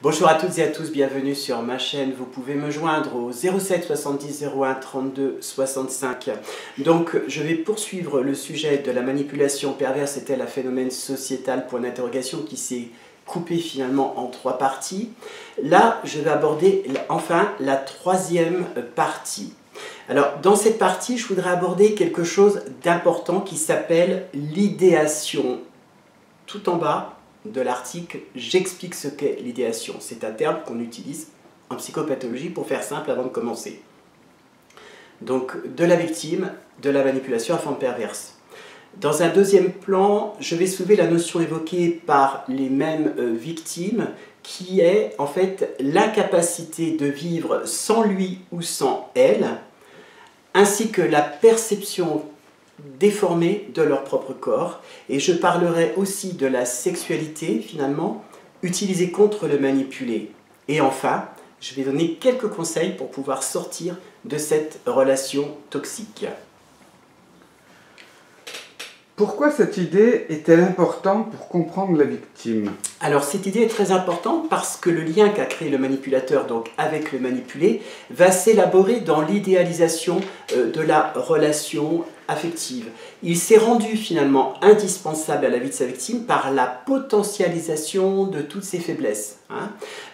Bonjour à toutes et à tous, bienvenue sur ma chaîne. Vous pouvez me joindre au 07 70 01 32 65. Donc, je vais poursuivre le sujet de la manipulation perverse et tel un phénomène sociétal, point d'interrogation, qui s'est coupé finalement en trois parties. Là, je vais aborder enfin la troisième partie. Alors, dans cette partie, je voudrais aborder quelque chose d'important qui s'appelle l'idéation. Tout en bas de l'article, j'explique ce qu'est l'idéation. C'est un terme qu'on utilise en psychopathologie pour faire simple avant de commencer. Donc, de la victime, de la manipulation à forme perverse. Dans un deuxième plan, je vais soulever la notion évoquée par les mêmes victimes, qui est en fait l'incapacité de vivre sans lui ou sans elle, ainsi que la perception déformés de leur propre corps, et je parlerai aussi de la sexualité finalement utilisée contre le manipulé. Et enfin, je vais donner quelques conseils pour pouvoir sortir de cette relation toxique. Pourquoi cette idée est-elle importante pour comprendre la victime? Alors cette idée est très importante parce que le lien qu'a créé le manipulateur donc avec le manipulé va s'élaborer dans l'idéalisation de la relation affective. Il s'est rendu finalement indispensable à la vie de sa victime par la potentialisation de toutes ses faiblesses.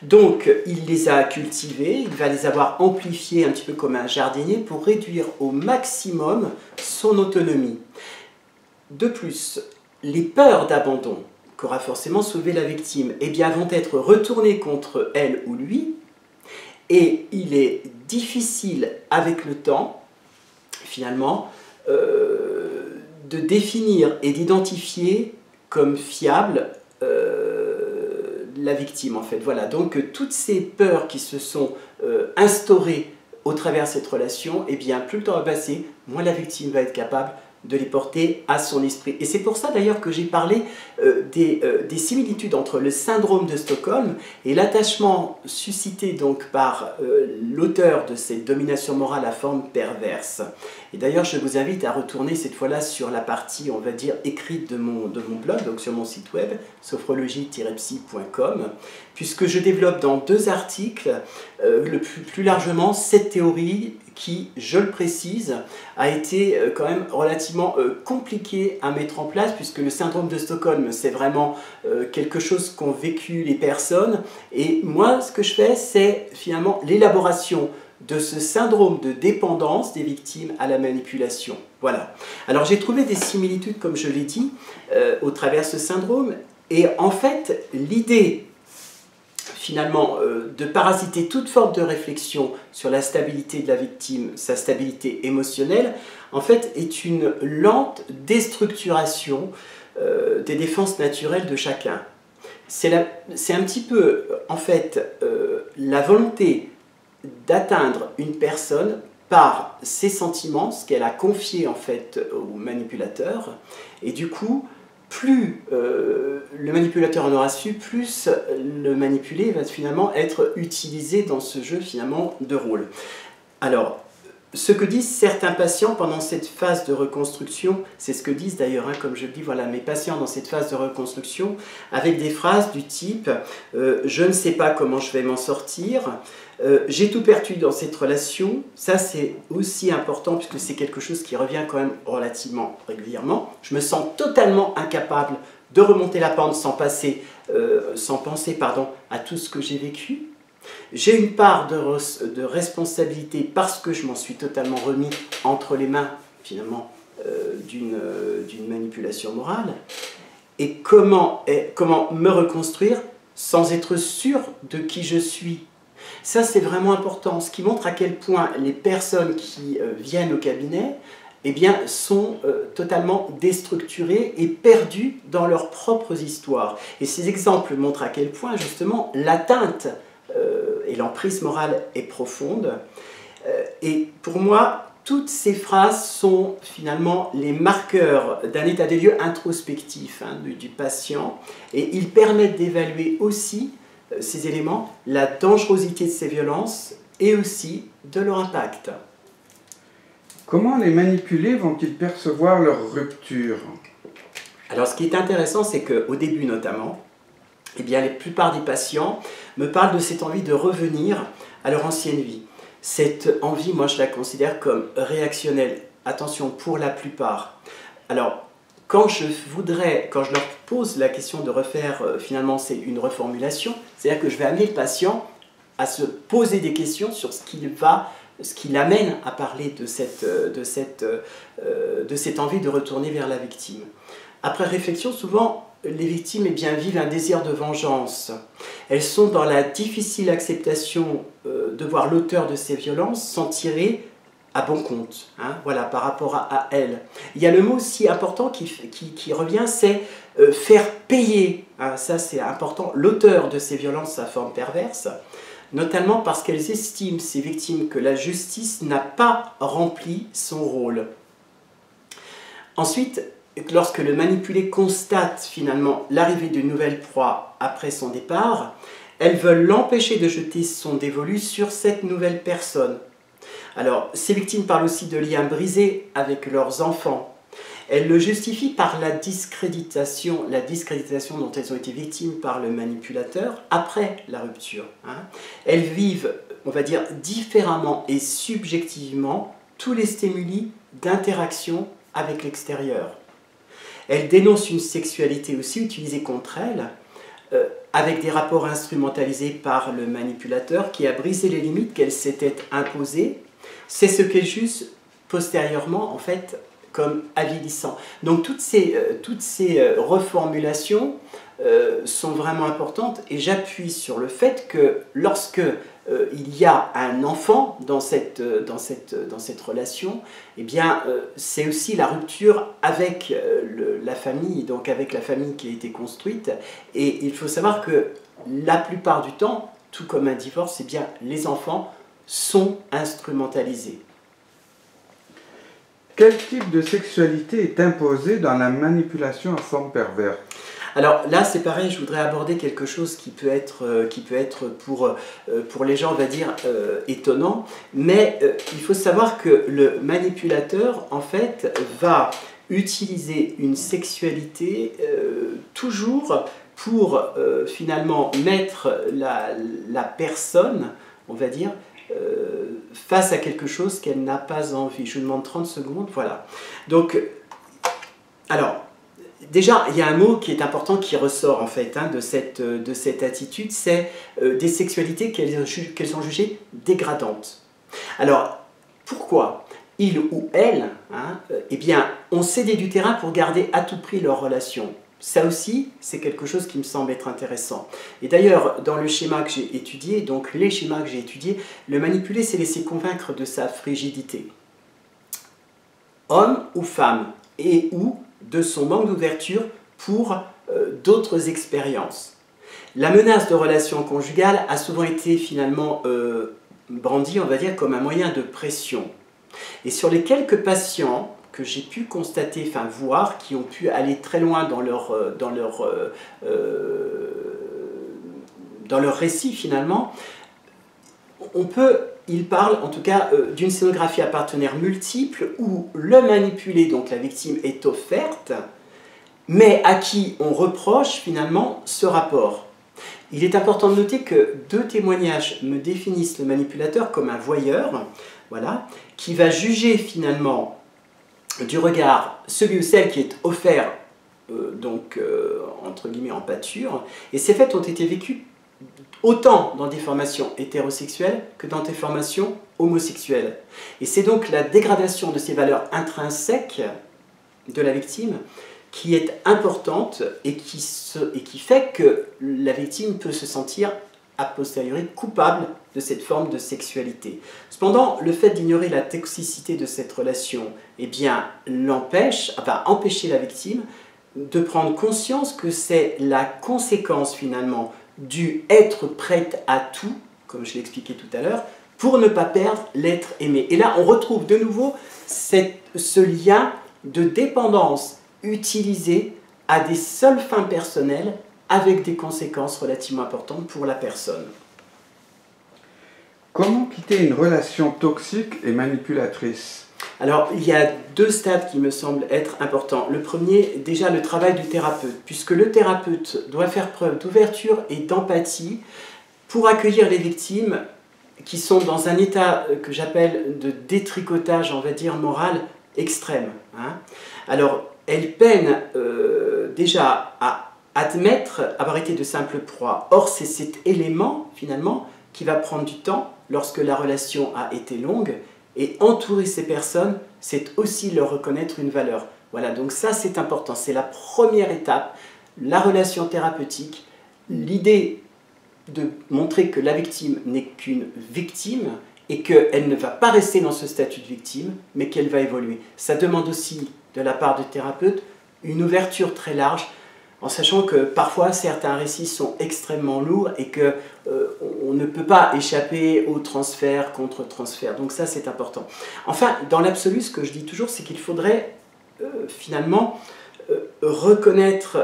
Donc il les a cultivées, il va les avoir amplifiées un petit peu comme un jardinier pour réduire au maximum son autonomie. De plus, les peurs d'abandon qu'aura forcément soulevé la victime eh bien, vont être retournées contre elle ou lui, et il est difficile avec le temps, finalement, de définir et d'identifier comme fiable la victime, en fait. Voilà, donc toutes ces peurs qui se sont instaurées au travers de cette relation, eh bien, plus le temps va passer, moins la victime va être capable de les porter à son esprit. Et c'est pour ça d'ailleurs que j'ai parlé des similitudes entre le syndrome de Stockholm et l'attachement suscité donc par l'auteur de cette domination morale à forme perverse. Et d'ailleurs, je vous invite à retourner cette fois-là sur la partie, on va dire, écrite de mon blog, donc sur mon site web, sophrologie-psy.com, puisque je développe dans deux articles, plus largement, cette théorie qui, je le précise, a été quand même relativement compliqué à mettre en place, puisque le syndrome de Stockholm, c'est vraiment quelque chose qu'ont vécu les personnes. Et moi, ce que je fais, c'est finalement l'élaboration de ce syndrome de dépendance des victimes à la manipulation. Voilà. Alors, j'ai trouvé des similitudes, comme je l'ai dit, au travers de ce syndrome. Et en fait, l'idée finalement, de parasiter toute forme de réflexion sur la stabilité de la victime, sa stabilité émotionnelle, en fait, est une lente déstructuration des défenses naturelles de chacun. C'est un petit peu, en fait, la volonté d'atteindre une personne par ses sentiments, ce qu'elle a confié, en fait, au manipulateur, et du coup, plus le manipulateur en aura su, plus le manipulé va finalement être utilisé dans ce jeu finalement de rôle. Alors, ce que disent certains patients pendant cette phase de reconstruction, c'est ce que disent d'ailleurs, comme je le dis, voilà, mes patients dans cette phase de reconstruction, avec des phrases du type « je ne sais pas comment je vais m'en sortir », j'ai tout perdu dans cette relation. Ça, c'est aussi important puisque c'est quelque chose qui revient quand même relativement régulièrement. Je me sens totalement incapable de remonter la pente sans penser à tout ce que j'ai vécu. J'ai une part de responsabilité parce que je m'en suis totalement remis entre les mains, finalement, d'une manipulation morale. Et comment me reconstruire sans être sûr de qui je suis? Ça, c'est vraiment important, ce qui montre à quel point les personnes qui viennent au cabinet eh bien, sont totalement déstructurées et perdues dans leurs propres histoires. Et ces exemples montrent à quel point, justement, l'atteinte et l'emprise morale est profonde. Et pour moi, toutes ces phrases sont finalement les marqueurs d'un état des lieux introspectif du patient, et ils permettent d'évaluer aussi ces éléments, la dangerosité de ces violences et aussi de leur impact. Comment les manipulés vont-ils percevoir leur rupture? Alors ce qui est intéressant, c'est qu'au début notamment, eh bien, la plupart des patients me parlent de cette envie de revenir à leur ancienne vie. Cette envie, moi, je la considère comme réactionnelle. Attention, pour la plupart. Alors, quand je leur pose la question de refaire, finalement, c'est une reformulation, c'est-à-dire que je vais amener le patient à se poser des questions sur ce qui l'amène à parler de cette envie de retourner vers la victime. Après réflexion, souvent, les victimes vivent un désir de vengeance. Elles sont dans la difficile acceptation de voir l'auteur de ces violences s'en tirer à bon compte, hein, voilà, par rapport à elles. Il y a le mot aussi important qui revient, c'est faire payer. Hein, ça, c'est important. L'auteur de ces violences, sa forme perverse, notamment parce qu'elles estiment, ces victimes, que la justice n'a pas rempli son rôle. Ensuite, lorsque le manipulé constate finalement l'arrivée d'une nouvelle proie après son départ, elles veulent l'empêcher de jeter son dévolu sur cette nouvelle personne. Alors, ces victimes parlent aussi de liens brisés avec leurs enfants. Elles le justifient par la discréditation dont elles ont été victimes par le manipulateur après la rupture. Hein. Elles vivent, on va dire, différemment et subjectivement tous les stimuli d'interaction avec l'extérieur. Elles dénoncent une sexualité aussi utilisée contre elles, avec des rapports instrumentalisés par le manipulateur qui a brisé les limites qu'elles s'étaient imposées. C'est ce qu'elles jugent postérieurement, en fait, comme avilissant. Donc toutes ces reformulations sont vraiment importantes et j'appuie sur le fait que lorsque il y a un enfant dans cette relation, eh bien c'est aussi la rupture avec la famille, donc avec la famille qui a été construite. Et il faut savoir que la plupart du temps, tout comme un divorce, eh bien les enfants sont instrumentalisés. Quel type de sexualité est imposé dans la manipulation à forme pervers? Alors là, c'est pareil, je voudrais aborder quelque chose qui peut être pour les gens, on va dire, étonnant. Mais il faut savoir que le manipulateur, en fait, va utiliser une sexualité toujours pour finalement mettre la personne, on va dire, face à quelque chose qu'elle n'a pas envie. Je vous demande 30 secondes, voilà. Donc, alors, déjà, il y a un mot qui est important qui ressort en fait hein, de cette attitude, c'est des sexualités qu'elles ont jugées dégradantes. Alors, pourquoi ils ou elles eh bien, ont cédé du terrain pour garder à tout prix leur relation? Ça aussi, c'est quelque chose qui me semble être intéressant. Et d'ailleurs, dans le schéma que j'ai étudié, donc les schémas que j'ai étudiés, le manipulé s'est laissé convaincre de sa frigidité. Homme ou femme, et ou de son manque d'ouverture pour d'autres expériences. La menace de relation conjugale a souvent été finalement brandie, on va dire, comme un moyen de pression. Et sur les quelques patients que j'ai pu constater, enfin voir, qui ont pu aller très loin dans leur récit finalement, il parle en tout cas d'une scénographie à partenaires multiples où le manipulé, donc la victime, est offerte, mais à qui on reproche finalement ce rapport. Il est important de noter que 2 témoignages me définissent le manipulateur comme un voyeur, voilà, qui va juger finalement du regard celui ou celle qui est offert, entre guillemets en pâture, et ces faits ont été vécus autant dans des formations hétérosexuelles que dans des formations homosexuelles. Et c'est donc la dégradation de ces valeurs intrinsèques de la victime qui est importante et qui fait que la victime peut se sentir a posteriori coupable de cette forme de sexualité. Cependant, le fait d'ignorer la toxicité de cette relation, eh bien, empêcher la victime de prendre conscience que c'est la conséquence finalement du être prête à tout, comme je l'ai expliqué tout à l'heure, pour ne pas perdre l'être aimé. Et là, on retrouve de nouveau ce lien de dépendance utilisé à des seules fins personnelles avec des conséquences relativement importantes pour la personne. Comment quitter une relation toxique et manipulatrice? Alors, il y a deux stades qui me semblent être importants. Le premier, déjà le travail du thérapeute, puisque le thérapeute doit faire preuve d'ouverture et d'empathie pour accueillir les victimes qui sont dans un état que j'appelle de détricotage, on va dire, moral extrême. Hein. Alors, elles peinent déjà à admettre avoir été de simples proies. Or, c'est cet élément, finalement, qui va prendre du temps lorsque la relation a été longue. Et entourer ces personnes, c'est aussi leur reconnaître une valeur. Voilà, donc ça c'est important, c'est la première étape, la relation thérapeutique, l'idée de montrer que la victime n'est qu'une victime et qu'elle ne va pas rester dans ce statut de victime, mais qu'elle va évoluer. Ça demande aussi, de la part du thérapeute, une ouverture très large, en sachant que parfois certains récits sont extrêmement lourds et qu'on ne peut pas échapper au transfert contre transfert. Donc ça c'est important. Enfin, dans l'absolu, ce que je dis toujours, c'est qu'il faudrait finalement reconnaître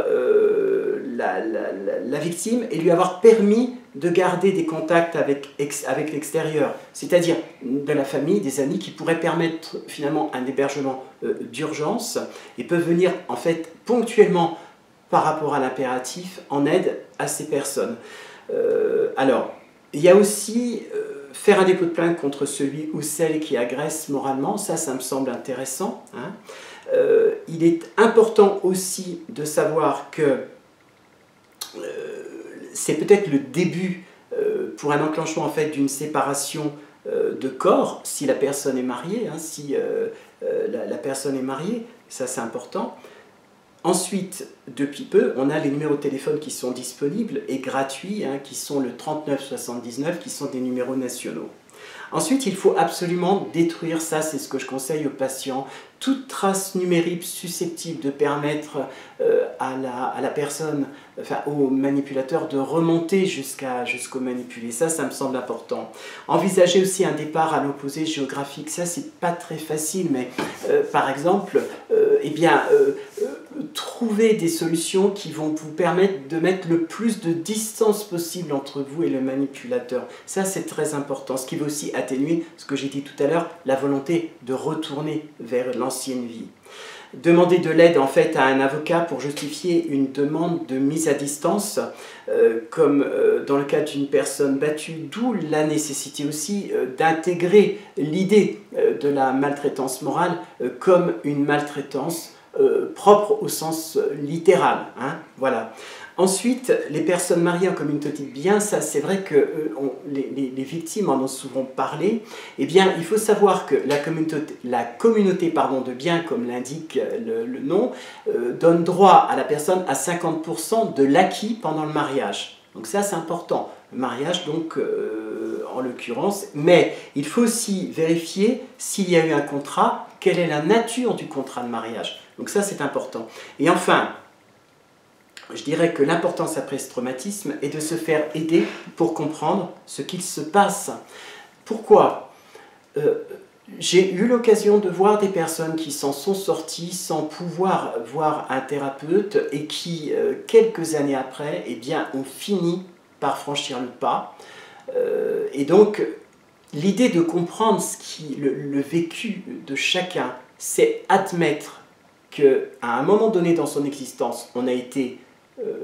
la victime et lui avoir permis de garder des contacts avec l'extérieur, c'est-à-dire de la famille, des amis qui pourraient permettre finalement un hébergement d'urgence et peuvent venir en fait ponctuellement par rapport à l'impératif, en aide à ces personnes. Alors, il y a aussi faire un dépôt de plainte contre celui ou celle qui agresse moralement, ça me semble intéressant. Hein. Il est important aussi de savoir que c'est peut-être le début pour un enclenchement en fait, d'une séparation de corps, si la personne est mariée, hein, si la personne est mariée, ça c'est important. Ensuite, depuis peu, on a les numéros de téléphone qui sont disponibles et gratuits, hein, qui sont le 3979, qui sont des numéros nationaux. Ensuite, il faut absolument détruire, ça c'est ce que je conseille aux patients, toute trace numérique susceptible de permettre à la personne, enfin au manipulateur, de remonter jusqu'au manipulé. Ça me semble important. Envisager aussi un départ à l'opposé géographique, ça c'est pas très facile, mais par exemple, trouver des solutions qui vont vous permettre de mettre le plus de distance possible entre vous et le manipulateur. Ça, c'est très important. Ce qui va aussi atténuer, ce que j'ai dit tout à l'heure, la volonté de retourner vers l'ancienne vie. Demander de l'aide en fait à un avocat pour justifier une demande de mise à distance, comme dans le cas d'une personne battue, d'où la nécessité aussi d'intégrer l'idée de la maltraitance morale comme une maltraitance propre au sens littéral. Hein, voilà. Ensuite, les personnes mariées en communauté de biens, ça c'est vrai que les victimes en ont souvent parlé. Eh bien, il faut savoir que la communauté de biens, comme l'indique le nom, donne droit à la personne à 50% de l'acquis pendant le mariage. Donc ça c'est important. Le mariage donc en l'occurrence, mais il faut aussi vérifier s'il y a eu un contrat, quelle est la nature du contrat de mariage. Donc ça c'est important. Et enfin, je dirais que l'importance après ce traumatisme est de se faire aider pour comprendre ce qu'il se passe. Pourquoi ? J'ai eu l'occasion de voir des personnes qui s'en sont sorties sans pouvoir voir un thérapeute et qui, quelques années après, eh bien, ont fini par franchir le pas. Et donc, l'idée de comprendre le vécu de chacun, c'est admettre qu'à un moment donné dans son existence, on a été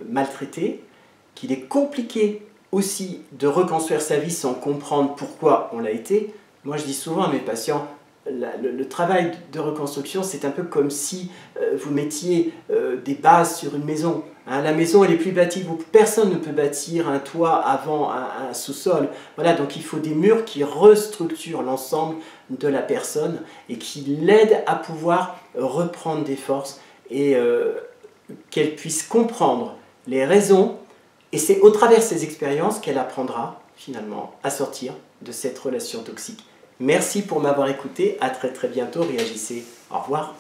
maltraité, qu'il est compliqué aussi de reconstruire sa vie sans comprendre pourquoi on l'a été. Moi je dis souvent à mes patients, le travail de reconstruction c'est un peu comme si vous mettiez des bases sur une maison. Hein, la maison elle est plus bâtie, personne ne peut bâtir un toit avant un sous-sol. Voilà, donc il faut des murs qui restructurent l'ensemble de la personne et qui l'aident à pouvoir reprendre des forces et qu'elle puisse comprendre les raisons, et c'est au travers de ces expériences qu'elle apprendra finalement à sortir de cette relation toxique. Merci pour m'avoir écouté, à très très bientôt, réagissez, au revoir.